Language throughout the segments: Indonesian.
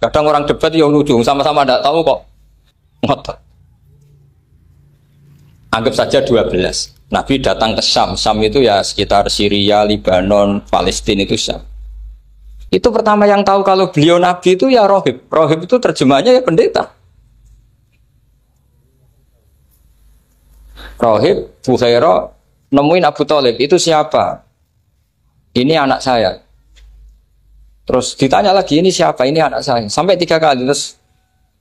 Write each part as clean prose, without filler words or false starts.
Kadang orang debat yang lucu, sama-sama tidak tahu kok. Ngotot. Anggap saja 12. Nabi datang ke Syam. Syam itu ya sekitar Syria, Lebanon, Palestina itu Syam. Itu pertama yang tahu kalau beliau Nabi itu ya rohib. Rohib itu terjemahnya ya pendeta. Rohib, Bukhaira, nemuin Abu Thalib. Itu siapa? Ini anak saya. Terus ditanya lagi, ini siapa? Ini anak saya. Sampai 3 kali. Terus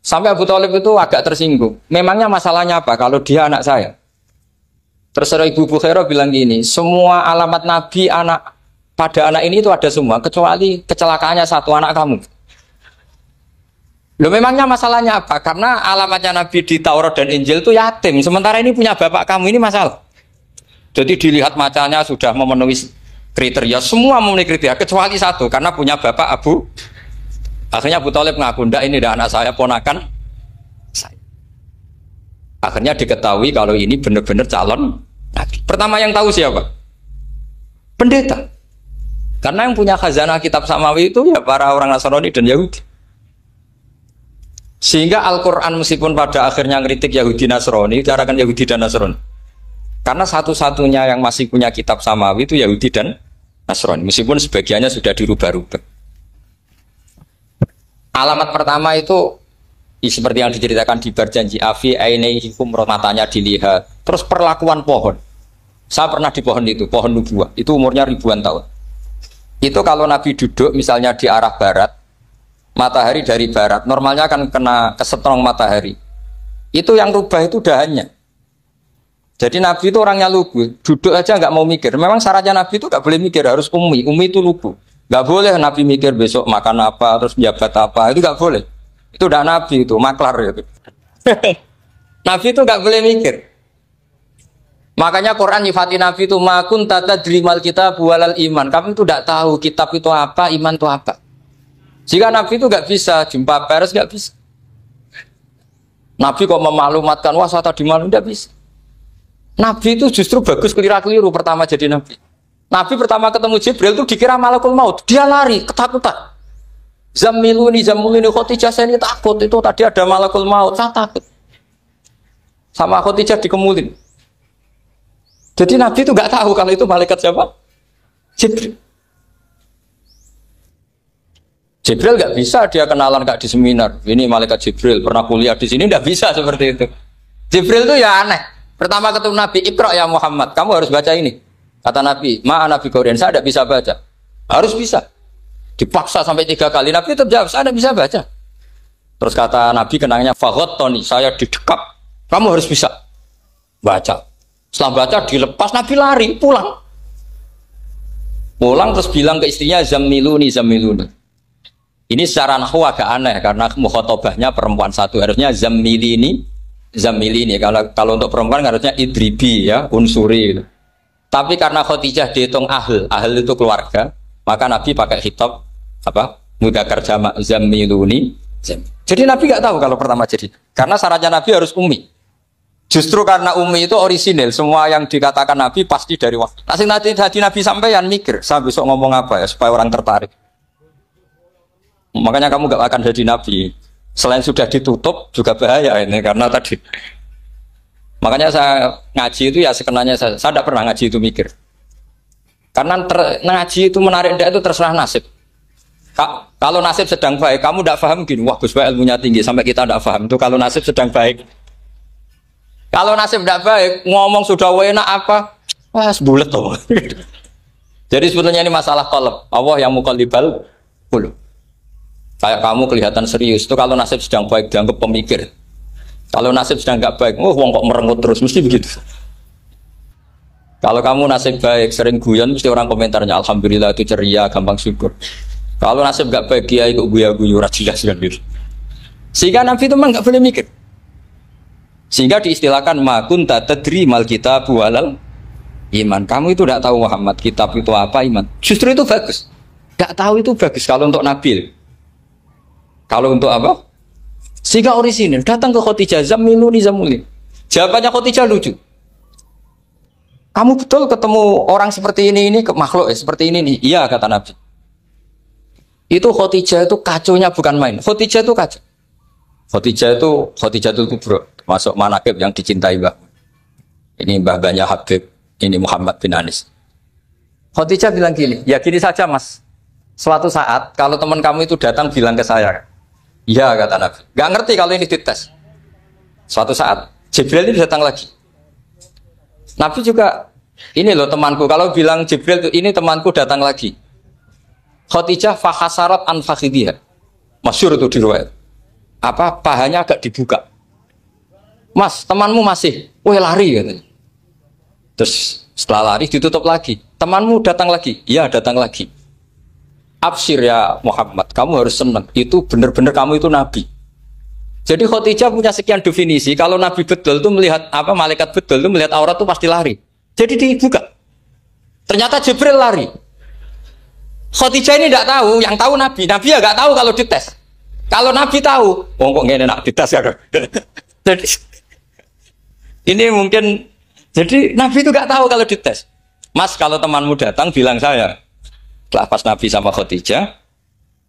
sampai Abu Thalib itu agak tersinggung. Memangnya masalahnya apa kalau dia anak saya? Terus Ibu Bukhaira bilang gini, semua alamat Nabi pada anak ini itu ada semua, kecuali kecelakaannya satu, anak kamu. Loh, memangnya masalahnya apa? Karena alamatnya Nabi di Taurat dan Injil itu yatim. Sementara ini punya bapak kamu, ini masalah. Jadi dilihat macanya sudah memenuhi kriteria, semua memenuhi kriteria kecuali satu, karena punya bapak Abu. Akhirnya Abu Thalib ngaku, ndak, ini dah anak saya, ponakan saya. Akhirnya diketahui kalau ini benar-benar calon Nabi. Pertama yang tahu siapa? Pendeta. Karena yang punya khazanah kitab samawi itu ya para orang Nasrani dan Yahudi. Sehingga Al-Quran meskipun pada akhirnya ngeritik Yahudi Nasrani, carakan Yahudi dan Nasrani. Karena satu-satunya yang masih punya kitab samawi itu Yahudi dan Nasrani, meskipun sebagiannya sudah dirubah-rubah. Alamat pertama itu seperti yang diceritakan di berjanji afi ainaihikum, matanya dilihat. Terus perlakuan pohon. Saya pernah di pohon itu, pohon nubuah. Itu umurnya ribuan tahun. Itu kalau Nabi duduk misalnya di arah barat, matahari dari barat, normalnya akan kena kesetrong matahari. Itu yang rubah itu dahannya. Jadi Nabi itu orangnya lugu, duduk aja nggak mau mikir. Memang syaratnya Nabi itu nggak boleh mikir, harus ummi. Ummi itu lugu. Nggak boleh Nabi mikir besok makan apa, terus jabat apa, itu nggak boleh. Itu udah Nabi itu, maklar itu. Nabi itu nggak boleh mikir. Makanya Quran nyifati Nabi itu makun tata drimal kitab walal iman. Kamu itu tidak tahu kitab itu apa, iman itu apa. Jika Nabi itu nggak bisa jumpa pers, nggak bisa. Nabi kok memalumatkan, wah saya tadi malu, nggak bisa. Nabi itu justru bagus keliru pertama jadi Nabi. Nabi pertama ketemu Jibril itu dikira malakul maut, dia lari ketakutan. Zamiluni Khadijah, saya ini takut, itu tadi ada malakul maut, saya takut. Sama Khadijah dikemulin. Jadi Nabi itu nggak tahu kalau itu malaikat siapa? Jibril. Jibril nggak bisa dia kenalan nggak di seminar. Ini malaikat Jibril pernah kuliah di sini, nggak bisa seperti itu. Jibril itu ya aneh. Pertama ketemu Nabi, Iqra ya Muhammad, kamu harus baca ini. Kata Nabi, Nabi Qur'an, saya tidak bisa baca. Harus bisa. Dipaksa sampai 3 kali, Nabi tetap jawab, saya tidak bisa baca. Terus kata Nabi kenangnya, Toni, saya didekap, kamu harus bisa baca. Setelah baca dilepas, Nabi lari, pulang. Pulang terus bilang ke istrinya, Zamiluni. Ini secara nahwu agak aneh, karena mukhatabahnya perempuan satu, harusnya Zamilini. Kalau untuk perempuan harusnya idribi ya, unsuri gitu. Tapi karena Khadijah dihitung ahl itu keluarga, maka Nabi pakai khitab apa? Mudzakkar jamak zamiluni. Jadi Nabi nggak tahu kalau pertama jadi. Karena syaratnya Nabi harus ummi. Justru karena ummi itu orisinil, semua yang dikatakan Nabi pasti dari wahyu. Nanti Nabi sampeyan mikir, saya besok ngomong apa ya supaya orang tertarik. Makanya kamu nggak akan jadi Nabi. Selain sudah ditutup juga bahaya ini karena tadi. Makanya saya ngaji itu ya sekenanya saya tidak pernah ngaji itu mikir. Karena ngaji itu menarik itu terserah nasib. Kalau nasib sedang baik, kamu tidak paham gini, wah Gus Baik ilmunya tinggi sampai kita tidak paham itu kalau nasib sedang baik. Kalau nasib tidak baik, ngomong sudah enak apa, wah sebulet tuh. Jadi sebetulnya ini masalah qalb. Allah yang muqallibal qulub. Kayak kamu kelihatan serius itu kalau nasib sedang baik dianggap pemikir. Kalau nasib sedang nggak baik, wong kok merengut terus, mesti begitu. Kalau kamu nasib baik, sering guyon, mesti orang komentarnya alhamdulillah itu ceria, gampang syukur. Kalau nasib nggak baik, dia ikut guya-guyu, jelas kan gitu. Sehingga Nabi itu memang nggak boleh mikir. Sehingga diistilahkan makun tadri mal kitab walal iman. Kamu itu tidak tahu Muhammad kitab itu apa, iman. Justru itu bagus. Tidak tahu itu bagus kalau untuk Nabi. Kalau untuk apa? Sehingga orisinil datang ke Khadijah, Zamiluni. Jawabannya Khadijah lucu. Kamu betul ketemu orang seperti ini ke makhluk seperti ini nih? Iya kata Nabi. Itu Khadijah itu kacaunya bukan main. Khadijah itu kacau. Khadijatul Kubro, masuk manakib yang dicintai Mbah. Ini mbah-mbahnya Habib, ini Muhammad bin Anis. Khadijah bilang gini, ya gini saja mas. Suatu saat kalau teman kamu itu datang bilang ke saya, iya kata Nabi. Gak ngerti kalau ini dites. Suatu saat Jibril itu datang lagi. Nabi juga, ini loh temanku. Kalau bilang Jibril ini temanku datang lagi. Khadijah fakhasarat an fakhidiyah. Masyhur itu di riwayat. Apa pahanya agak dibuka. Mas, temanmu masih, lari katanya. Terus setelah lari ditutup lagi. Temanmu datang lagi. Iya, datang lagi. Absyir ya Muhammad, kamu harus senang. Itu benar-benar kamu itu nabi. Jadi Khadijah punya sekian definisi. Kalau nabi betul itu melihat apa malaikat betul itu melihat aurat itu pasti lari. Jadi dibuka. Ternyata Jibril lari. Khadijah ini tidak tahu, yang tahu Nabi. Nabi ya nggak tahu kalau dites. Kalau Nabi tahu, kok ngene nak dites ya. Jadi ini mungkin, jadi Nabi itu nggak tahu kalau dites. Mas, kalau temanmu datang bilang saya. Setelah pas Nabi sama Khadijah,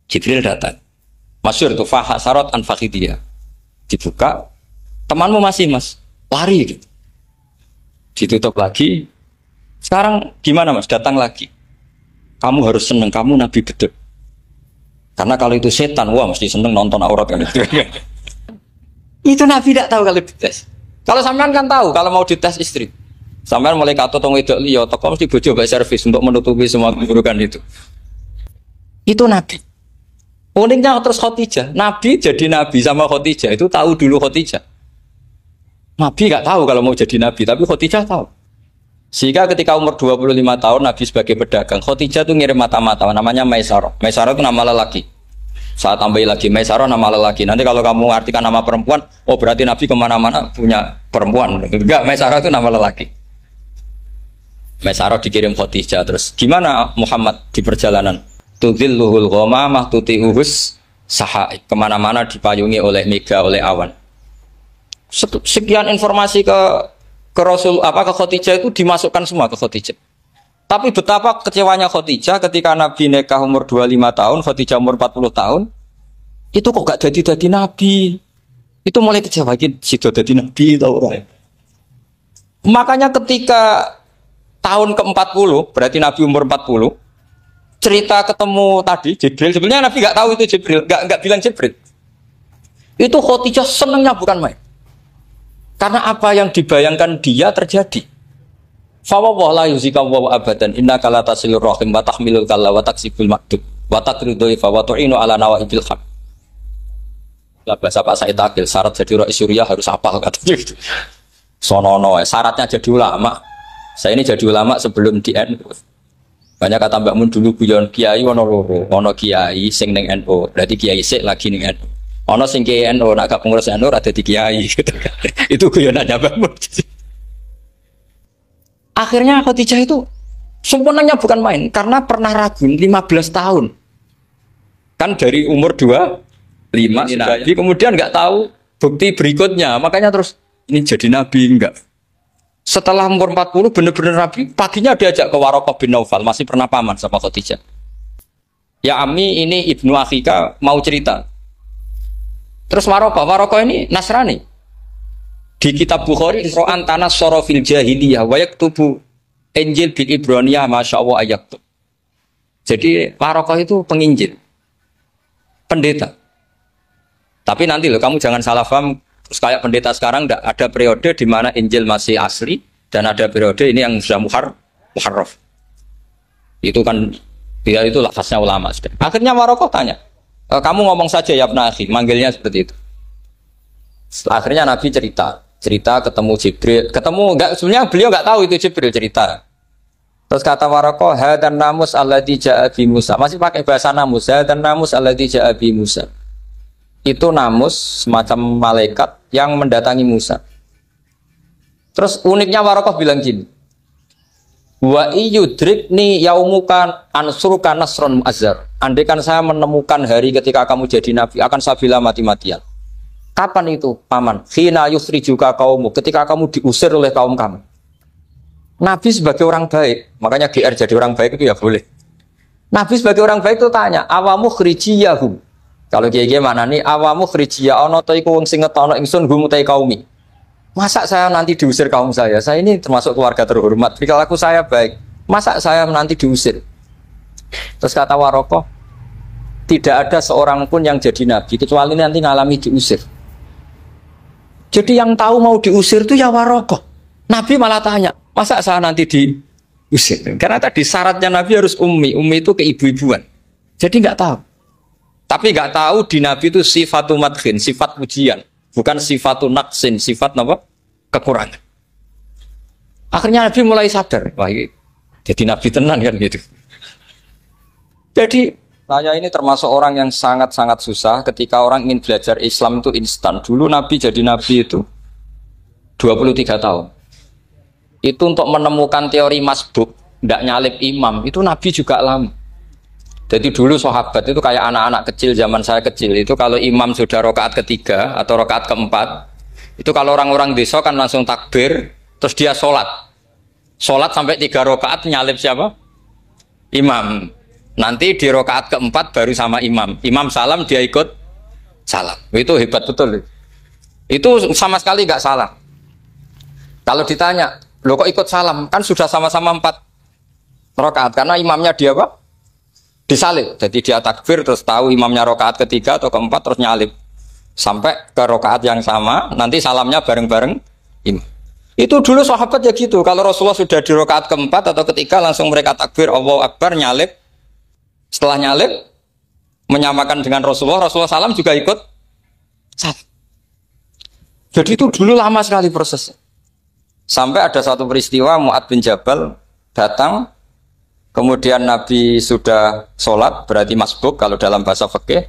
Jibril datang. Masyhur itu fahasarat an fakhidiyah. Dibuka, temanmu masih mas, lari gitu. Ditutup lagi. Sekarang gimana mas? Datang lagi. Kamu harus seneng, kamu nabi betul. Karena kalau itu setan, wah mesti seneng nonton aurat kan itu. Itu nabi tidak tahu kalau dites. Kalau sampean kan tahu, kalau mau dites istri. Sampean mulai kata tong wedok liya, toko mesti bojo mbak servis untuk menutupi semua keburukan itu. Itu nabi. Uniknya terus Khadijah, nabi jadi nabi sama Khadijah itu tahu dulu Khadijah. Nabi nggak tahu kalau mau jadi nabi, tapi Khadijah tahu. Sehingga ketika umur 25 tahun Nabi sebagai pedagang, Khadijah itu ngirim mata-mata namanya Maisarah. Maisarah itu nama lelaki. Saat tambahin lagi Maisarah nama lelaki. Nanti kalau kamu artikan nama perempuan, oh berarti Nabi kemana-mana punya perempuan. Enggak, Maisarah itu nama lelaki. Maisarah dikirim Khadijah. Terus gimana Muhammad di perjalanan? Tudhilluhul ghamamah tuti'uhus sahaik. Kemana-mana dipayungi oleh mega, oleh awan. Sekian informasi ke Rasul ke Khadijah itu dimasukkan semua ke Khadijah. Tapi betapa kecewanya Khadijah ketika Nabi nikah umur 25 tahun, Khadijah umur 40 tahun, itu kok gak jadi nabi. Itu mulai kecewa sido jadi nabi tahu orang. Makanya ketika tahun ke-40, berarti Nabi umur 40, cerita ketemu tadi Jibril, sebenarnya Nabi gak tahu itu Jibril, gak bilang Jibril. Itu Khadijah senengnya bukan main. Karena apa yang dibayangkan dia terjadi. Fa wa la yuzika wa abadan innaka la tasilur rahim wa tahmilul kalla wa taksibul maktub wa taqridu fa wa tu'inu ala nawaibil haq. Lah bahasa Pak Said Akil syarat jadi rais Suriah harus hafal katanya gitu. Sonono syaratnya jadi ulama. Saya ini jadi ulama sebelum di NU. Banyak kata Mbak Mun dulu guyon kiai ono loro, ono kiai sing ning NU, berarti kiai sik lagi ning NU. Ono sing kiai NU nak gak pengurus NU ada di kiai gitu kan. Itu guyonannya Mbak Mun. Akhirnya Khadijah itu sempurnanya bukan main karena pernah ragu 15 tahun. Kan dari umur 25 nabi kemudian nggak tahu bukti berikutnya. Makanya terus ini jadi nabi enggak. Setelah umur 40 benar-benar nabi, paginya diajak ke Waraqah bin Naufal, masih pernah paman sama Khadijah. Ya Ami ini ibnu Akhika mau cerita. Terus Waraqah ini Nasrani. Di kitab Bukhari Ro'an tanah sorofil jahiliyah wa yaktubu Injil bil Ibraniyah masya Allah ayaktub. Jadi Waraqah itu penginjil, pendeta. Tapi nanti loh kamu jangan salah paham. Terus kayak pendeta sekarang ada periode di mana Injil masih asli dan ada periode ini yang sudah muharraf. Itu kan dia itu lafaznya ulama. Akhirnya Waraqah tanya, kamu ngomong saja ya Ibn Akhi, manggilnya seperti itu. Akhirnya Nabi cerita ketemu Jibril, sebenarnya beliau nggak tahu itu Jibril cerita. Terus kata Waraqah, hadan namus alladzi ja'a bi Musa. Masih pakai bahasa namus, hadan namus alladzi ja'a bi Musa. Itu namus semacam malaikat yang mendatangi Musa. Terus uniknya Waraqah bilang gini, wa iyudrikni yaumukan ansuruka nasron mu'azzar. Andaikan saya menemukan hari ketika kamu jadi nabi, akan saya bila mati-matian. Kapan itu paman? Khina yusrijuka kaumu, ketika kamu diusir oleh kaum kamu. Nabi sebagai orang baik, makanya GR jadi orang baik itu ya boleh. Nabi sebagai orang baik itu tanya, awamu khrijiyahum. Kalau kiai-kiai mana nih, awamu khrijiyah ana ta iku wong sing ngetono ingsun hum utai kaumi. Masa saya nanti diusir kaum saya? Saya ini termasuk keluarga terhormat. Perilaku saya baik. Masa saya nanti diusir? Terus kata Warokoh, tidak ada seorang pun yang jadi nabi kecuali nanti ngalami diusir. Jadi yang tahu mau diusir itu ya Warokoh. Nabi malah tanya, masa saya nanti diusir? Karena tadi syaratnya nabi harus ummi. Ummi itu keibu-ibuan. Jadi nggak tahu. Tapi nggak tahu di nabi itu sifatu madkhin, sifat pujian. Bukan sifatu naqsin, sifat apa? Kekurangan. Akhirnya Nabi mulai sadar, wah ini jadi Nabi tenan kan gitu. Jadi saya ini termasuk orang yang sangat-sangat susah ketika orang ingin belajar Islam itu instan. Dulu Nabi jadi Nabi itu 23 tahun. Itu untuk menemukan teori masbuk, tidak nyalip imam, itu Nabi juga lama. Jadi dulu sahabat itu kayak anak-anak kecil zaman saya kecil itu kalau imam sudah rakaat ketiga atau rakaat keempat itu kalau orang-orang desa kan langsung takbir terus dia sholat sampai 3 rakaat nyalip siapa? Imam. Nanti di rakaat keempat baru sama imam salam dia ikut salam. Itu hebat betul. Itu sama sekali nggak salah. Kalau ditanya lo kok ikut salam kan sudah sama-sama 4 rakaat karena imamnya dia apa? Disalib, jadi dia takbir terus tahu imamnya rokaat ketiga atau keempat terus nyalip sampai ke rokaat yang sama nanti salamnya bareng-bareng imam. Itu dulu sahabat ya gitu, kalau Rasulullah sudah di rokaat keempat atau ketiga langsung mereka takbir Allahu Akbar nyalip, setelah nyalip menyamakan dengan Rasulullah salam juga ikut salam. Jadi itu dulu lama sekali prosesnya sampai ada satu peristiwa Mu'ad bin Jabal datang. Kemudian Nabi sudah sholat, berarti masbuk kalau dalam bahasa fikih.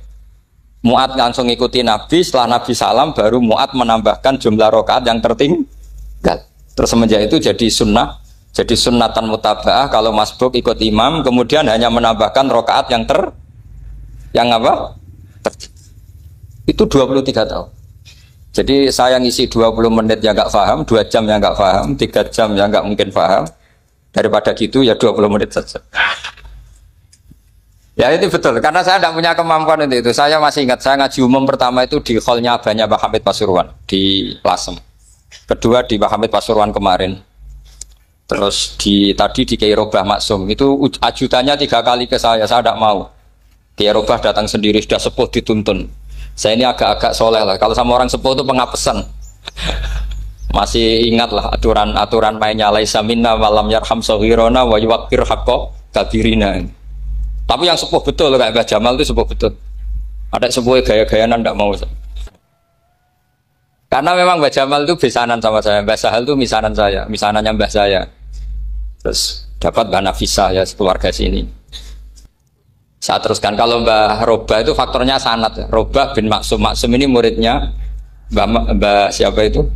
Mu'ad langsung ikuti Nabi, setelah Nabi salam baru Mu'ad menambahkan jumlah rakaat yang tertinggal. Terus semenjak itu jadi sunnah, jadi sunnatan mutaba'ah kalau masbuk ikut imam, kemudian hanya menambahkan rakaat yang apa? Itu 23 tahun. Jadi saya ngisi 20 menit yang nggak paham, 2 jam yang nggak paham, 3 jam yang nggak mungkin paham. Daripada gitu ya 20 menit saja. Ya itu betul, karena saya tidak punya kemampuan itu. Saya masih ingat, saya ngaji umum pertama itu di hallnya abahnya Pak Hamid Pasuruan di Lasem. Kedua di Pak Hamid Pasuruan kemarin. Terus tadi di Kiai Robah Maksum, itu ajudannya 3 kali ke saya tidak mau. Kiai Robah datang sendiri, sudah sepuh dituntun. Saya ini agak-agak soleh lah, kalau sama orang sepuh itu pengapesan. Masih ingatlah aturan mainnya laisa minna walam yarham saghirana wa yuwaqqir haqqa kabirina. Tapi yang sepuh betul kayak Mbah Jamal itu sepuh betul. Ada sepuh gaya-gayaan ndak mau. Karena memang Mbah Jamal itu besanan sama saya, Mbah Sahal itu misanan saya, misanannya Mbah saya. Terus dapat Mbah Nafisah ya keluarga sini. Saya teruskan kalau Mbah Robah itu faktornya sanad. Robah bin Maksum, Maksum ini muridnya Mbah siapa itu?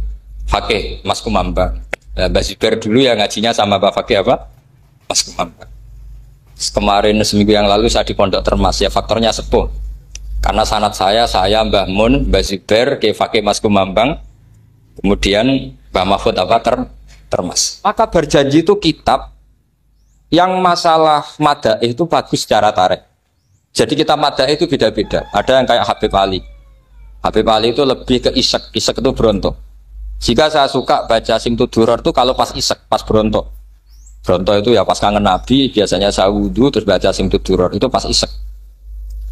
Fakih Mas Kumambang. Mbak Zubair dulu ya ngajinya sama Pak Fakih apa? Mas Kumambang. Kemarin seminggu yang lalu saya di Pondok Termas ya faktornya sepuh. Karena sanad saya Mbah Mun, Mbak Zubair, ke Fakih Mas Kumambang, kemudian Mbah Mahfud apa Termas. Maka berjanji itu kitab yang masalah madaih itu bagus secara tarikh. Jadi kitab madaih itu beda-beda. Ada yang kayak Habib Ali. Habib Ali itu lebih ke isek itu berontok. Jika saya suka baca Simtud Duror itu kalau pas isek, pas berontok. Berontok itu ya pas kangen Nabi, biasanya saya wudhu terus baca Simtud Duror, itu pas isek.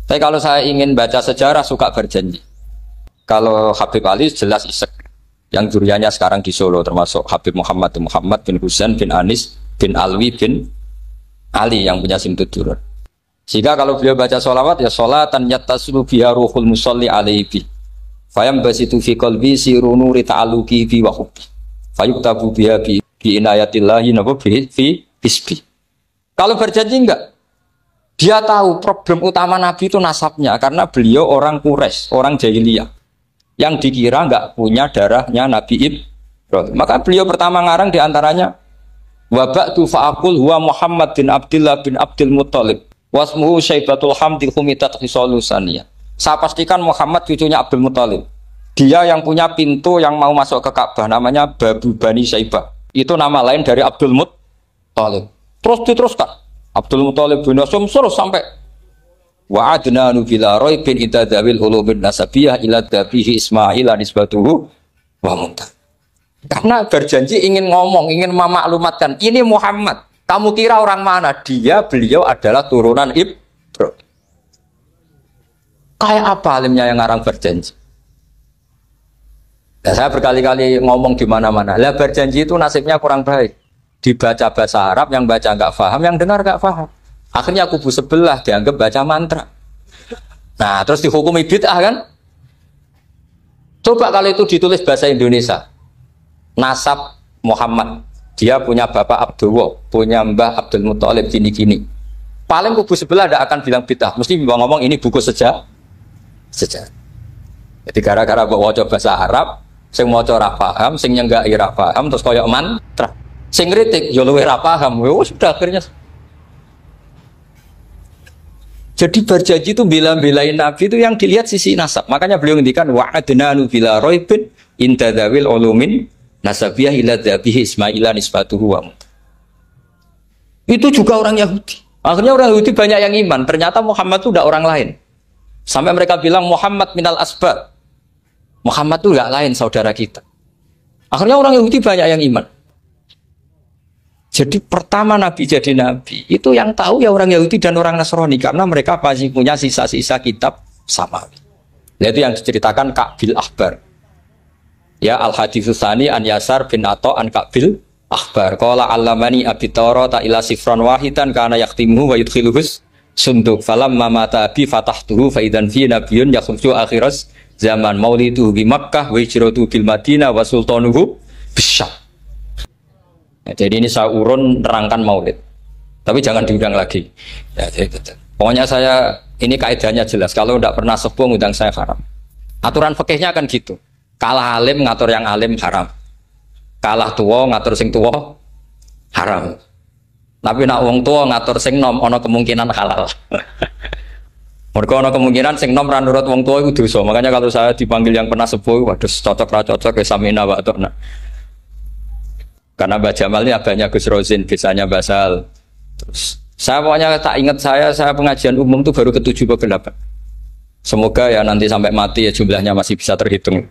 Tapi kalau saya ingin baca sejarah, suka berjanji. Kalau Habib Ali jelas isek. Yang duriannya sekarang di Solo, termasuk Habib Muhammad bin Husain bin Anis bin Alwi bin Ali yang punya Simtud Duror. Jika kalau beliau baca sholawat, ya sholatan yattasilu biha ruhul musalli alaihi. Fayam basitu fi qalbi siru nuri ta'aluki fi wa hubbi fayuktabu biha bi inayatillahi nabu fi hisbi. Kalau berjanji enggak, dia tahu problem utama Nabi itu nasabnya, karena beliau orang Quraisy, orang jahiliyah yang dikira enggak punya darahnya Nabi Ibrahim. Maka beliau pertama ngarang diantaranya wa ba'du fa'aqul huwa Muhammad bin Abdullah bin Abdul Muttalib wasmuhu Syaibatul Hamdi Humidat Khisalusaniyah. Saya pastikan Muhammad cucunya Abdul Muttalib. Dia yang punya pintu yang mau masuk ke Ka'bah, namanya Babu Bani Syaibah. Itu nama lain dari Abdul Muttalib. Terus diteruskan. Abdul Muthalib bin Hashim terus sampai wa adnanu bila raibin itadzawil ulubin nasabiyah ila dabihi Ismail nisbatuhu wa muntah. Karena berjanji ingin ngomong, ingin memaklumatkan ini Muhammad. Kamu kira orang mana? Beliau adalah turunan Ibrahim. Kayak apa alimnya yang ngarang berjanji? Nah, saya berkali-kali ngomong di mana-mana. Lah berjanji itu nasibnya kurang baik. Dibaca bahasa Arab, yang baca nggak paham, yang dengar nggak paham. Akhirnya kubu sebelah dianggap baca mantra. Nah, terus dihukumi bid'ah kan? Coba kalau itu ditulis bahasa Indonesia. Nasab Muhammad, dia punya bapak Abdullah, punya mbah Abdul Muthalib gini-gini. Paling kubu sebelah tidak akan bilang bid'ah, mesti ngomong ini buku sejarah. Jadi gara-gara bawa bahasa Arab, sing maca ora paham, sing nyenggaki ora paham, terus koyok mantra. Sing kritik yo luwih ora paham. Sudah akhirnya. Jadi berjanji itu bela-belain Nabi itu yang dilihat sisi nasab. Makanya beliau ngendikan wa'adnanu bila raibin intadzawil ulumin nasabiyah ila dzabihi Ismaila nisbatuhu wa. Itu juga orang Yahudi. Akhirnya orang Yahudi banyak yang iman. Ternyata Muhammad itu tidak orang lain. Sampai mereka bilang Muhammad minal asbab. Muhammad itu tidak lain saudara kita. Akhirnya orang Yahudi banyak yang iman. Jadi pertama Nabi jadi Nabi itu yang tahu ya orang Yahudi dan orang Nasrani karena mereka pasti punya sisa-sisa kitab samawi. Itu yang diceritakan Ka'bil Ahbar. Ya al-haditsus tsani an Yasar bin Atha an Ka'bil Ahbar. Qala allamani abi Tawrata ila sifran wahidan kana yaktimuhu wa yudkhiluhus sunduk. Falamma mata bi fatahtuhu fa idan fi nabiyyun yakhruju akhiras zaman maulidu bi Makkah wa hijratu bil Madinah wa sultanuhu bisyam. Ya, jadi ini saya urun nerangkan maulid, tapi jangan diundang lagi. Ya, jadi, pokoknya saya ini kaidahnya jelas. Kalau tidak pernah sepuh ngundang saya haram. Aturan fikihnya kan gitu. Kalah alim ngatur yang alim haram. Kalah tua ngatur sing tua haram. Tapi nak wong tua ngatur sing nom, ono kemungkinan halal. Mereka ono kemungkinan sing nom ra nurut wong tua itu dosa. Makanya kalau saya dipanggil yang pernah sepuh, waduh cocok ra cocok ya samina wa atona. Karena Mbak Jamal ini abahnya Gus Rozin, biasanya Basal. Terus saya pokoknya tak ingat saya pengajian umum itu baru ke-7 ke 8. Semoga ya nanti sampai mati ya jumlahnya masih bisa terhitung.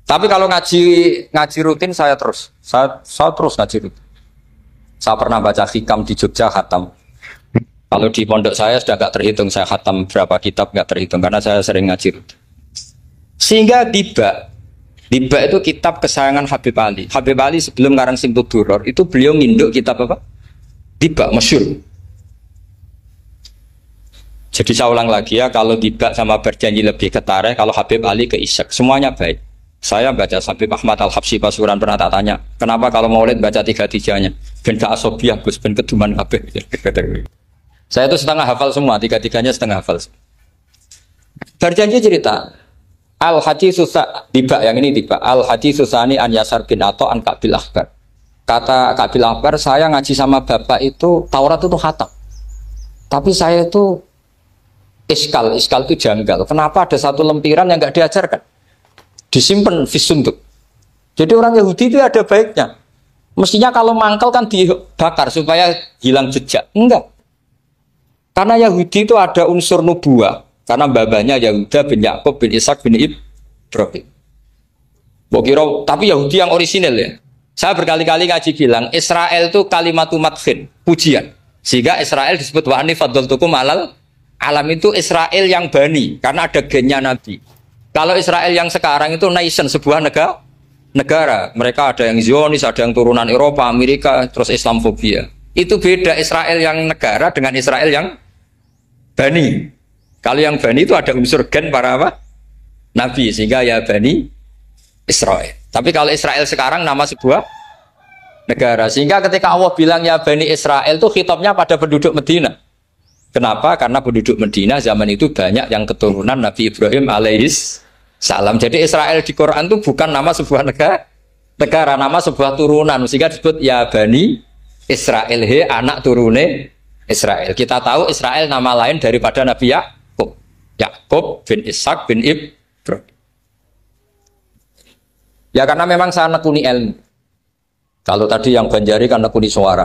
Tapi kalau ngaji rutin saya terus. Saya terus ngaji rutin. Saya pernah baca hikam di Jogja khatam. Kalau di pondok saya sudah nggak terhitung saya khatam berapa kitab nggak terhitung karena saya sering ngaji rutin. Sehingga tiba itu kitab kesayangan Habib Ali. Habib Ali sebelum ngarang Simtud Duror itu beliau nginduk kitab apa? Tiba, masyhur. Jadi saya ulang lagi ya, kalau Tiba sama berjanji lebih ke tarikh, kalau Habib Ali ke Isyak, semuanya baik. Saya baca Habib Ahmad Al-Habsyi Pasuruan pernah tak tanya, kenapa kalau Maulid baca 3-3-nya? Ben ke asobiah, Gus, ben keduman kabeh. Saya itu setengah hafal semua, 3-3-nya setengah hafal. Berjanji cerita Al-Haditsus Tiba, yang ini Tiba. Al-Haditsus tsani an Yasar bin Atha an Ka'bil Ahbar. Kata Ka'bil Ahbar, saya ngaji sama bapak itu Taurat itu khatam. Tapi saya itu iskal itu janggal. Kenapa ada satu lempiran yang enggak diajarkan? Disimpan fisunduk. Jadi orang Yahudi itu ada baiknya. Mestinya kalau mangkal kan dibakar supaya hilang jejak. Enggak. Karena Yahudi itu ada unsur nubuah. Karena babanya Yahuda bin Yakub bin Ishak bin Ibrahim. Bokiro, tapi Yahudi yang orisinal ya. Saya berkali-kali ngaji bilang Israel itu kalimatu madhin, pujian. Sehingga Israel disebut wa ani faddaltukum alal alam itu Israel yang bani karena ada gennya Nabi. Kalau Israel yang sekarang itu nation, sebuah negara. Mereka ada yang Zionis, ada yang turunan Eropa, Amerika, terus Islamfobia. Itu beda Israel yang negara dengan Israel yang bani. Kalau yang Bani itu ada unsur gen para apa? Nabi, sehingga ya Bani Israel. Tapi kalau Israel sekarang nama sebuah negara, sehingga ketika Allah bilang ya Bani Israel itu khitabnya pada penduduk Medina. Kenapa? Karena penduduk Medina zaman itu banyak yang keturunan Nabi Ibrahim alaihis salam. Jadi Israel di Quran itu bukan nama sebuah negara, nama sebuah turunan. Sehingga disebut ya Bani Israel, he anak turune Israel. Kita tahu Israel nama lain daripada Nabi Yakub bin Ishak bin Ibrahim. Ya karena memang saya nekuni ilmu. Kalau tadi yang Banjari kan nekuni suara.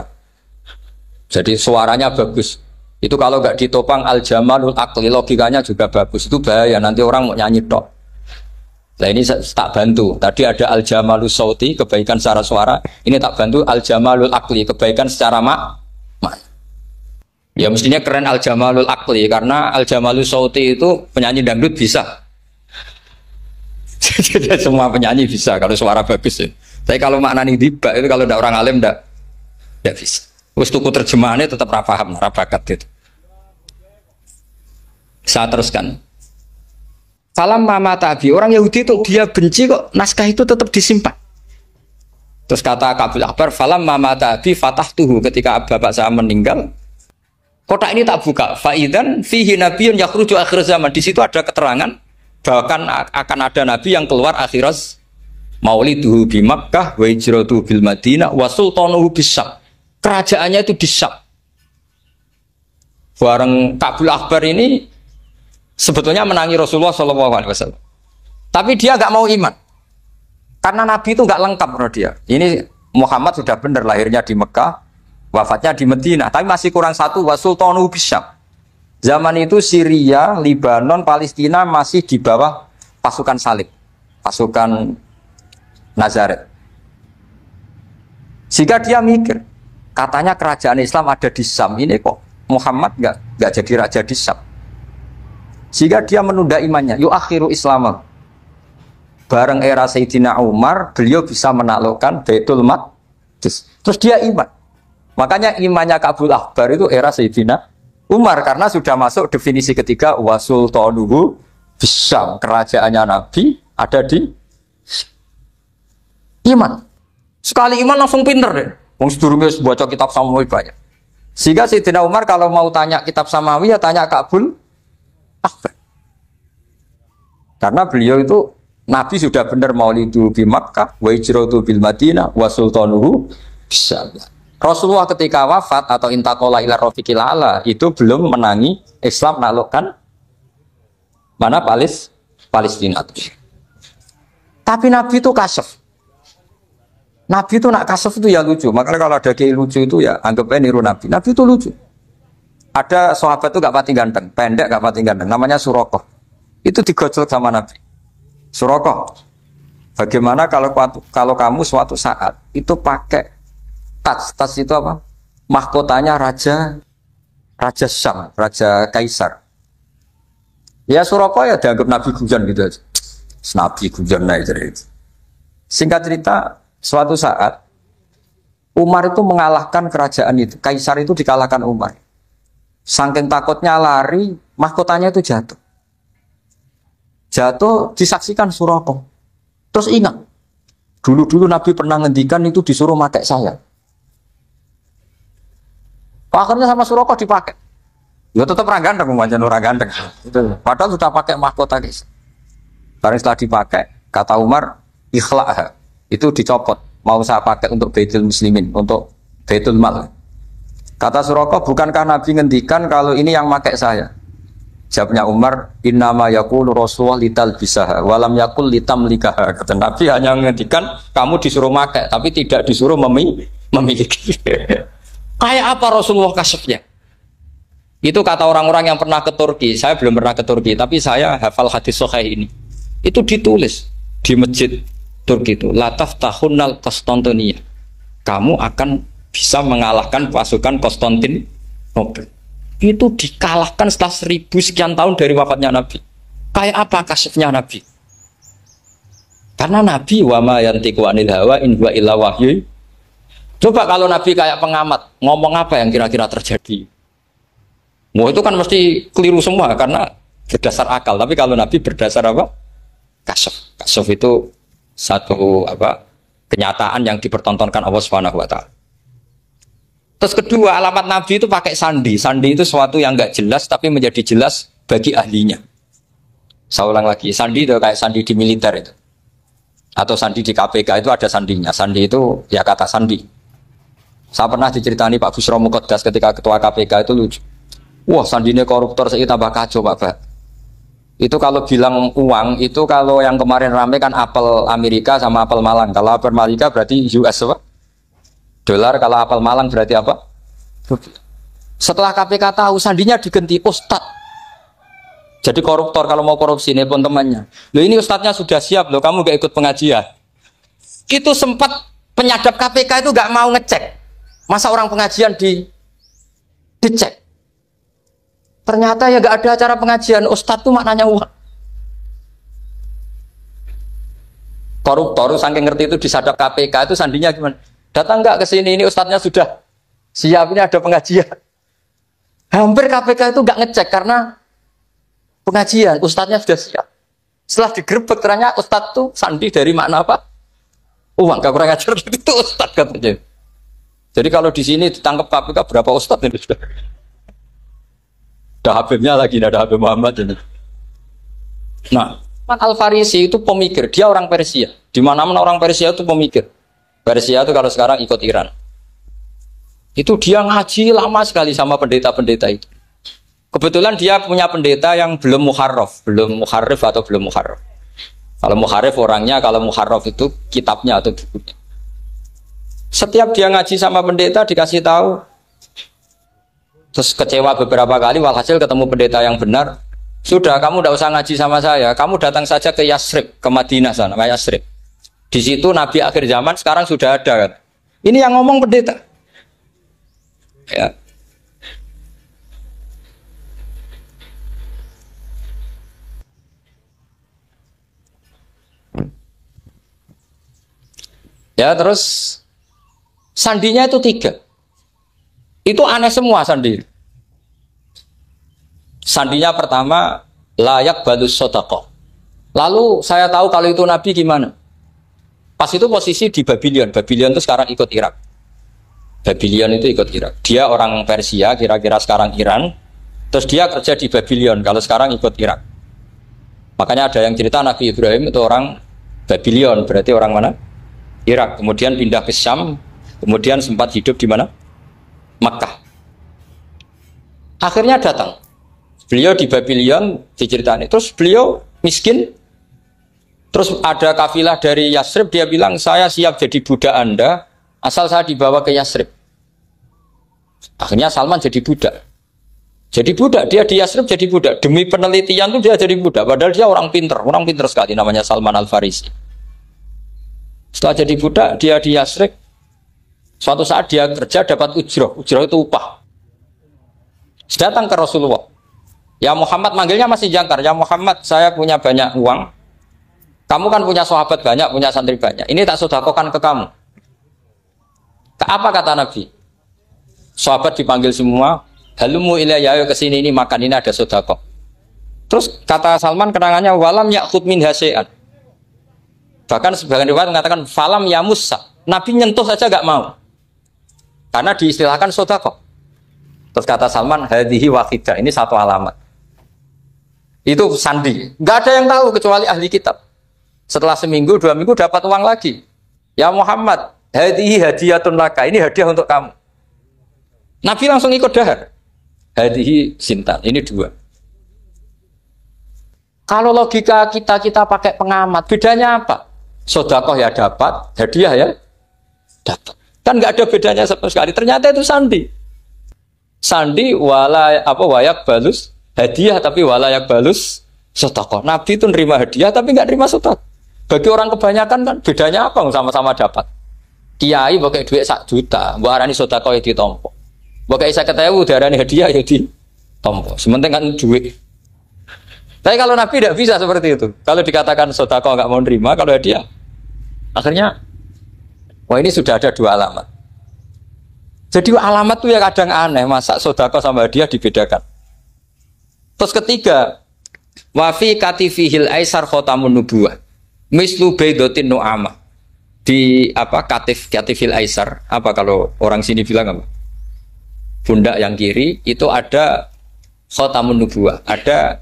Jadi suaranya bagus. Itu kalau nggak ditopang al-jamalul akli, logikanya juga bagus. Itu bahaya, nanti orang mau nyanyi tok. Nah ini tak bantu. Tadi ada al-jamalul sauti, kebaikan secara suara. Ini tak bantu al-jamalul akli, kebaikan secara mak. Ya mestinya keren al-jamalul akli, karena al-jamalul sauti itu penyanyi dangdut bisa. Jadi semua penyanyi bisa kalau suara bagus ya. Tapi kalau maknani tiba itu kalau tidak orang alim tidak bisa. Terus tuku terjemahannya tetap paham, bakat gitu. Saya teruskan. Falam mama tabi, orang Yahudi itu dia benci kok naskah itu tetap disimpan. Terus kata Kabul Akbar, falam mama tabi fatah tuhu, ketika bapak saya meninggal, kotak ini tak buka. Faidan fihi nabiyun yakhruju akhir zaman. Di situ ada keterangan bahkan akan ada nabi yang keluar akhirat, mauliduhu bi Makkah wa hijratuhu bil Madinah wa sultanuhu bis-Syam. Kerajaannya itu di Syam. Bareng Kabul Akbar ini sebetulnya menangi Rasulullah SAW. Tapi dia nggak mau iman. Karena nabi itu nggak lengkap menurut dia. Ini Muhammad sudah benar lahirnya di Mekah, wafatnya di Madinah, tapi masih kurang satu, wa sultanuhu bis-Syam. Zaman itu Syria, Lebanon, Palestina masih di bawah pasukan salib, pasukan Nazaret. Jika dia mikir, katanya kerajaan Islam ada di Syam, ini kok Muhammad nggak jadi raja di Syam. Jika dia menunda imannya, yuakhiru Islam. Bareng era Sayyidina Umar, beliau bisa menaklukkan Baitul Maqdis. Terus dia iman. Makanya imannya Kabul Akbar itu era Sayyidina Umar, karena sudah masuk definisi ketiga wa sultanuhu bis-Syam, kerajaannya Nabi ada di iman. Sekali iman langsung pinter deh. Wong sedurunge baca kitab Samawi banyak. Sehingga Sayyidina Umar kalau mau tanya kitab Samawi ya tanya Kabul Akbar. Karena beliau itu Nabi sudah benar maulidu bi Makkah wa hijratu bil Madinah wa sultanuhu bis-Syam. Rasulullah ketika wafat atau intaqala ila rafiqil ala itu belum menangi Islam menaklukkan mana Palestina. Tapi Nabi itu kasef. Nabi itu nak kasef itu ya lucu. Makanya kalau ada kiai lucu itu ya anggapnya niru Nabi. Nabi itu lucu. Ada sahabat itu gak pati ganteng, pendek gak pati ganteng, namanya Surakoh. Itu digojol sama Nabi. Surakoh, bagaimana kalau kamu suatu saat itu pakai tas itu apa? Mahkotanya raja Syam, raja Kaisar. Ya Surakoh ya dianggap Nabi Gujan gitu aja. Nabi Gujan aja. Singkat cerita, suatu saat Umar itu mengalahkan kerajaan itu. Kaisar itu dikalahkan Umar. Saking takutnya lari, mahkotanya itu jatuh. Jatuh disaksikan Surakoh. Terus ingat, dulu Nabi pernah ngendikan itu disuruh pakai saya. Akhirnya sama Surakoh dipakai. Ya tetap orang ganteng, orang ganteng. Padahal sudah pakai mahkota guys. Karena setelah dipakai, kata Umar, ikhla'ha. Itu dicopot. Mau saya pakai untuk Baitul Muslimin, untuk Baitul Mal. Kata Surakoh, bukankah Nabi ngendikan kalau ini yang pakai saya? Jawabnya Umar, innama yaqulu Rasulullah lital bisaha, walam yaqul litamlikaha. Kata Nabi hanya ngendikan kamu disuruh pakai, tapi tidak disuruh memiliki. Kayak apa Rasulullah kasefnya? Itu kata orang-orang yang pernah ke Turki. Saya belum pernah ke Turki, tapi saya hafal hadis sahih ini. Itu ditulis di masjid Turki itu, lataf tahunnal Konstantinia. Kamu akan bisa mengalahkan pasukan Konstantinopel. Itu dikalahkan setelah 1000 sekian tahun dari wafatnya Nabi. Kayak apa kasefnya Nabi? Karena Nabi wa ma yantiqu anil hawa in huwa illa wahyu. Coba kalau Nabi kayak pengamat, ngomong apa yang kira-kira terjadi? Mau itu kan mesti keliru semua karena berdasar akal. Tapi kalau Nabi berdasar apa? Kasef. Kasef itu satu apa? Kenyataan yang dipertontonkan Allah Subhanahu wa taala. Terus kedua, alamat Nabi itu pakai sandi. Sandi itu sesuatu yang enggak jelas tapi menjadi jelas bagi ahlinya. Saya ulang lagi, sandi itu kayak sandi di militer itu. Atau sandi di KPK itu ada sandinya. Sandi itu ya kata sandi. Saya pernah diceritani Pak Busro Muqaddas ketika ketua KPK itu lucu. Wah, sandinya koruptor saya tambah kacau Pak. Itu kalau bilang uang, itu kalau yang kemarin rame kan apel Amerika sama apel Malang. Kalau apel Amerika berarti US apa? Dolar, kalau apel Malang berarti apa? Setelah KPK tahu, sandinya diganti Ustadz. Jadi koruptor kalau mau korupsi ini pun temannya. Loh ini Ustadznya sudah siap loh, kamu gak ikut pengajian. Itu sempat penyadap KPK itu gak mau ngecek. Masa orang pengajian dicek. Ternyata ya gak ada acara pengajian. Ustadz tuh maknanya uang. Koruptor saking ngerti itu disadap KPK itu sandinya gimana? Datang nggak ke sini, ini Ustadznya sudah siap, ini ada pengajian. Hampir KPK itu nggak ngecek karena pengajian, Ustadznya sudah siap. Setelah digerebek ternyata Ustadz tuh sandi dari makna apa? Uang, gak kurang ajar itu Ustadz katanya. Jadi kalau di sini ditangkap KPK berapa Ustadz ini sudah? Ada Habibnya lagi, ada Habib Muhammad ini. Nah, Al-Farisi itu pemikir, dia orang Persia. Di mana-mana orang Persia itu pemikir. Persia itu kalau sekarang ikut Iran. Itu dia ngaji lama sekali sama pendeta-pendeta itu. Kebetulan dia punya pendeta yang belum muharraf atau belum muharraf. Kalau muharraf orangnya, kalau muharraf itu kitabnya atau bukunya. Setiap dia ngaji sama pendeta dikasih tahu, terus kecewa beberapa kali, walhasil ketemu pendeta yang benar. Sudah, kamu tidak usah ngaji sama saya. Kamu datang saja ke Yasrib, ke Madinah sana, ke Yasrib. Di situ Nabi akhir zaman sekarang sudah ada kan. Ini yang ngomong pendeta. Ya. Ya terus sandinya itu 3. Itu aneh semua sandi. Sandinya pertama layak balus sodaqah. Lalu saya tahu kalau itu Nabi gimana. Pas itu posisi di Babylon. Babylon itu sekarang ikut Irak. Babylon itu ikut Irak. Dia orang Persia, kira-kira sekarang Iran. Terus dia kerja di Babylon. Kalau sekarang ikut Irak. Makanya ada yang cerita Nabi Ibrahim itu orang Babylon. Berarti orang mana? Irak. Kemudian pindah ke Syam. Kemudian sempat hidup di mana? Makkah. Akhirnya datang. Beliau di Babylon diceritain. Terus beliau miskin. Terus ada kafilah dari Yasrib, dia bilang saya siap jadi budak Anda asal saya dibawa ke Yasrib. Akhirnya Salman jadi budak. Jadi budak, dia di Yasrib jadi budak. Demi penelitian tuh dia jadi budak. Padahal dia orang pinter sekali namanya Salman Al-Farisi. Setelah jadi budak, dia di Yasrib. Suatu saat dia kerja dapat ujroh. Ujroh itu upah. Datang ke Rasulullah. Ya Muhammad, manggilnya masih jangkar. Ya Muhammad, saya punya banyak uang. Kamu kan punya sahabat banyak, punya santri banyak. Ini tak sedekahkan ke kamu. Apa kata Nabi? Sahabat dipanggil semua. Halumu ilayya, ke sini ini makan, ini ada sedekah. Terus kata Salman kenangannya walam ya'khud min hasya'an. Bahkan sebagian riwayat mengatakan falam yamussa. Nabi nyentuh saja gak mau. Karena diistilahkan sedekah. Terus kata Salman hadhihi waqidah, ini satu alamat. Itu sandi. Nggak ada yang tahu kecuali ahli kitab. Setelah seminggu, 2 minggu dapat uang lagi. Ya Muhammad, hadihi hadiyatun laka. Ini hadiah untuk kamu. Nabi langsung ikut dahar. Hadihi sintan. Ini 2. Kalau logika kita pakai pengamat, bedanya apa? Sedekah ya dapat, hadiah ya dapat. Kan nggak ada bedanya sama sekali. Ternyata itu sandi. Sandi wayak balus hadiah tapi walayak balus sedekah. Nabi itu nerima hadiah tapi nggak nerima sedekah. Bagi orang kebanyakan kan bedanya apa? Sama-sama dapat. Kiai pakai duit 1 juta, mbok arani sedekah ya ditompo. Mbok kayak 50.000 darani hadiah ya ditompo. Sementing kan duit. Tapi kalau Nabi tidak bisa seperti itu. Kalau dikatakan sedekah nggak mau nerima, kalau hadiah akhirnya wah ini sudah ada 2 alamat. Jadi alamat tuh ya kadang aneh, masa sedekah sama hadiah dibedakan. Terus ketiga, wafi katifihil aisar khotamun nubuwah mislu baidotin nu'amah. Di apa katifil aisar, apa kalau orang sini bilang apa? Pundak yang kiri itu ada khotamun nubuwah, ada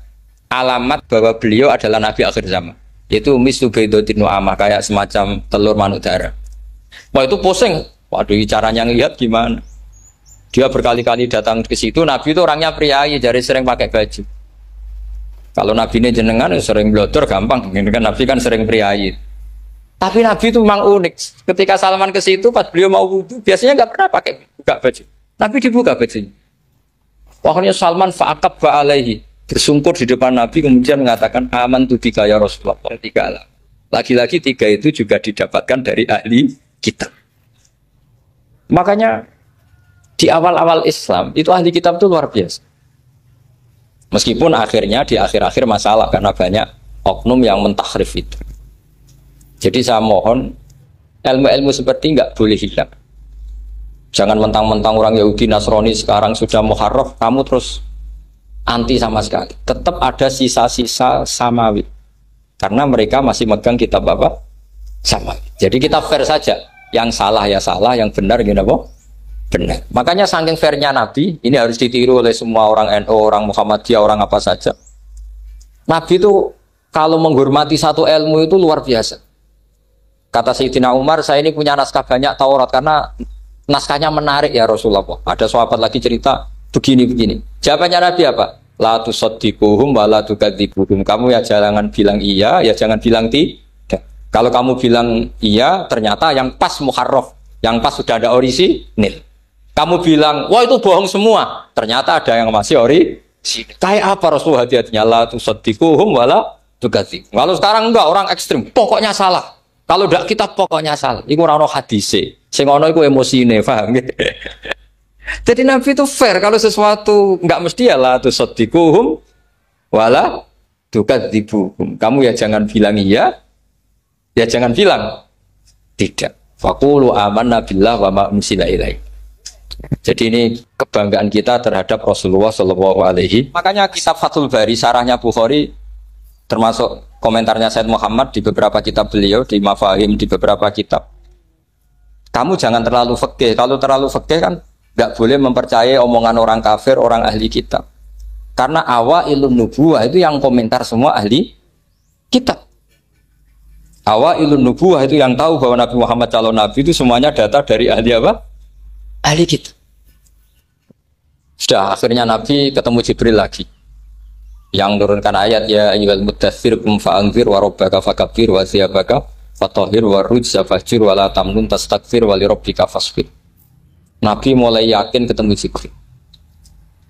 alamat bahwa beliau adalah nabi akhir zaman. Itu mislu baidotin nu'amah, kayak semacam telur manuk darah. Wah itu pusing. Waduh, caranya ngelihat gimana? Dia berkali-kali datang ke situ. Nabi itu orangnya priayi, jadi sering pakai baju. Kalau Nabi ini jenengan sering blodor gampang. Ini kan Nabi kan sering priayi. Tapi Nabi itu memang unik. Ketika Salman ke situ, pas beliau mau wudu, biasanya nggak pernah pakai buka baju. Nabi dibuka bajunya. Pokoknya Salman fa'aqab ba'alaihi. Bersungkur di depan Nabi kemudian mengatakan aman tu bika ya Rasulullah. Lagi-lagi tiga itu juga didapatkan dari ahli kitab. Makanya di awal-awal Islam itu ahli kitab itu luar biasa. Meskipun akhirnya di akhir-akhir masalah karena banyak oknum yang mentahrif itu. Jadi saya mohon ilmu-ilmu seperti nggak boleh hilang. Jangan mentang-mentang orang Yahudi Nasrani sekarang sudah muharraf, kamu terus anti sama sekali. Tetap ada sisa-sisa samawi. Karena mereka masih megang kitab apa? Samawi. Jadi kita fair saja. Yang salah ya salah, yang benar gini apa? Benar. Makanya saking fairnya Nabi, ini harus ditiru oleh semua orang NU, orang Muhammadiyah, orang apa saja. Nabi itu kalau menghormati satu ilmu itu luar biasa. Kata Sayyidina Umar, saya ini punya naskah banyak Taurat karena naskahnya menarik ya Rasulullah. Ada sahabat lagi cerita begini-begini. Jawabannya Nabi apa? La tusaddiquhum wa la tukadzibuhum. Kamu ya jangan bilang iya, ya jangan bilang tidak. Kalau kamu bilang iya, ternyata yang pas muharraf, yang pas sudah ada orisinil. Kamu bilang, wah itu bohong semua. Ternyata ada yang masih orisinil. Kayak apa Rasulullah hati-hatinya? La tusaddiquhum wa la tukadzibuhum. Kalau sekarang enggak, orang ekstrim, pokoknya salah. Kalau tidak kita pokoknya salah. Iku ora ono hadise. Sing ono iku emosine, paham nggih? Jadi Nabi itu fair kalau sesuatu enggak mesti ya la tusaddiquhum wala tukadzibuhum. Kamu ya jangan bilang iya, ya jangan bilang tidak. Faqulu amanna billah wa ma unsila ilaihi. Jadi ini kebanggaan kita terhadap Rasulullah sallallahu alaihi. Makanya kitab Fathul Bari sarahnya Bukhari termasuk komentarnya Said Muhammad di beberapa kitab beliau, di Mafahim, di beberapa kitab. Kamu jangan terlalu fikih. Kalau terlalu fikih kan nggak boleh mempercayai omongan orang kafir, orang ahli kitab. Karena awailun nubuwah itu yang komentar semua ahli kitab. Awailun nubuwah itu yang tahu bahwa Nabi Muhammad calon Nabi itu semuanya data dari ahli apa? Ahli kitab. Sudah akhirnya Nabi ketemu Jibril lagi. Yang menurunkan ayat ya ayyuhal muddatsir qum fa'anzir wa rabbaka fakabbir wa thiyabaka fatahhir wa rujza fahjur wa la tamnun tastakbir wa li rabbika fasbir. Nabi mulai yakin ketemu Jibril.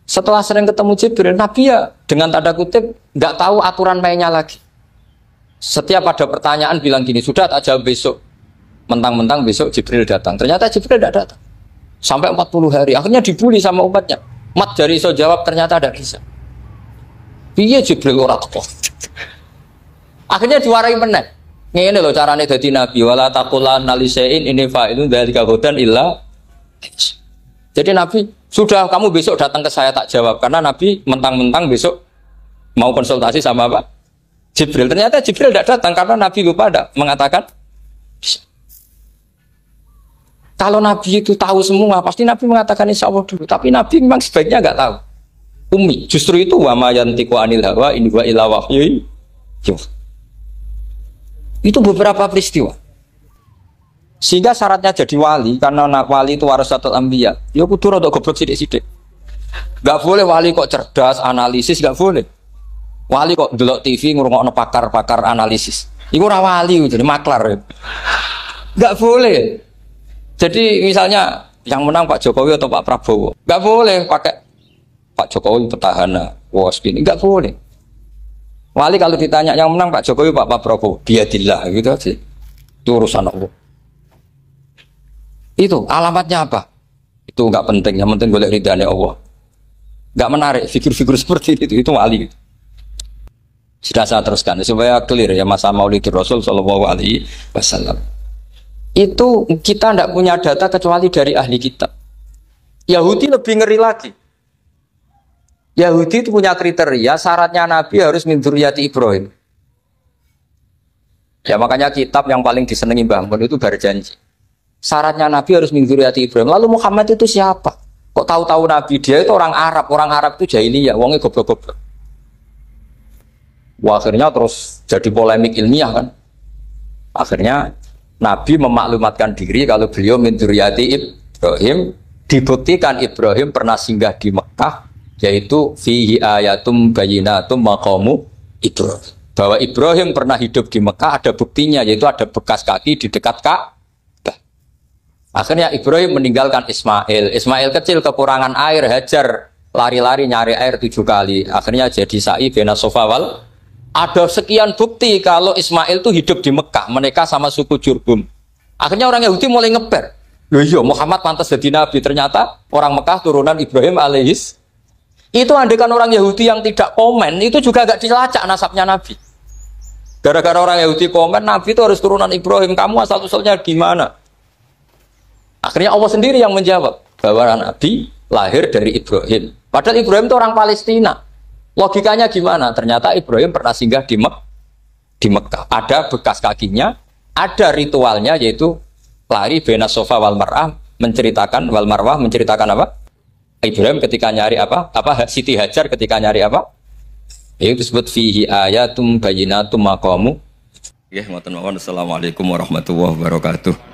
Setelah sering ketemu Jibril, Nabi ya dengan tanda kutip nggak tahu aturan mainnya lagi. Setiap ada pertanyaan bilang gini, sudah tak jawab besok. Mentang-mentang besok Jibril datang. Ternyata Jibril tidak datang. Sampai 40 hari. Akhirnya dibully sama umatnya. Mat dari iso jawab ternyata ada bisa. Piye Jibril ora teko. Akhirnya diwarai meneh. Ngene lho carane dadi nabi wala taqulanna lisain ini fa'ilun dzalika hudan illa. Jadi Nabi sudah kamu besok datang ke saya tak jawab karena Nabi mentang-mentang besok mau konsultasi sama apa? Jibril. Ternyata Jibril tidak datang karena Nabi lupa ada mengatakan bisa. Kalau Nabi itu tahu semua pasti Nabi mengatakan insya Allah dulu. Tapi Nabi memang sebaiknya nggak tahu. Umi, justru itu wa ma yantiqu anil hawa in huwa illa wahyu. Itu beberapa peristiwa. Sehingga syaratnya jadi wali karena wali itu warasatul anbiya. Ya kudu rada goblok sithik-sithik. Enggak boleh wali kok cerdas, analisis enggak boleh. Wali kok ndelok TV ngrungokno pakar-pakar analisis. Iku ora wali jadi maklar. Enggak boleh. Jadi misalnya yang menang Pak Jokowi atau Pak Prabowo. Enggak boleh pakai Pak Jokowi petahana, was gini, enggak boleh. Wali kalau ditanya yang menang Pak Jokowi, Pak Prabowo, biadillah gitu aja. Itu urusan Allah. Itu alamatnya apa? Itu enggak penting, yang penting boleh ridhanya Allah. Enggak menarik figur-figur seperti itu wali. Sudah saya teruskan supaya clear ya masa Maulid Rasul sallallahu alaihi wasallam. Itu kita enggak punya data kecuali dari ahli kitab. Yahudi lebih ngeri lagi. Yahudi itu punya kriteria syaratnya Nabi harus min dzurriyyati Ibrahim. Ya makanya kitab yang paling disenangi Mbah Mun itu berjanji. Syaratnya Nabi harus min dzurriyyati Ibrahim. Lalu Muhammad itu siapa? Kok tahu-tahu Nabi dia itu orang Arab. Orang Arab itu jahiliyah, wongnya goblok-goblok. Wah, akhirnya terus jadi polemik ilmiah kan. Akhirnya Nabi memaklumatkan diri kalau beliau min dzurriyyati Ibrahim. Dibuktikan Ibrahim pernah singgah di Mekah. Yaitu fihi ayatum bayyinatum maqamu Ibrahim. Bahwa Ibrahim pernah hidup di Mekah ada buktinya yaitu ada bekas kaki di dekat Ka'bah. Akhirnya Ibrahim meninggalkan Ismail. Ismail kecil kekurangan air, Hajar lari-lari nyari air 7 kali. Akhirnya jadi sa'i bena sofa wal. Ada sekian bukti kalau Ismail itu hidup di Mekah, menikah sama suku Jurhum. Akhirnya orang Yahudi mulai ngeper. Loh iya, Muhammad pantas jadi nabi. Ternyata orang Mekah turunan Ibrahim alaihis. Itu andekan orang Yahudi yang tidak komen, itu juga gak dilacak nasabnya nabi. Gara-gara orang Yahudi komen, nabi itu harus turunan Ibrahim. Kamu asal-usulnya gimana? Akhirnya Allah sendiri yang menjawab bahwa nabi lahir dari Ibrahim. Padahal Ibrahim itu orang Palestina. Logikanya gimana? Ternyata Ibrahim pernah singgah di Mekah. Ada bekas kakinya, ada ritualnya yaitu lari bena sofa wal marwah menceritakan wal marwah menceritakan apa? Ibrahim ketika nyari apa? Siti Hajar ketika nyari apa? Itu disebut fihi ayatum bayyinatum maqamu. Ya, Assalamualaikum warahmatullahi wabarakatuh.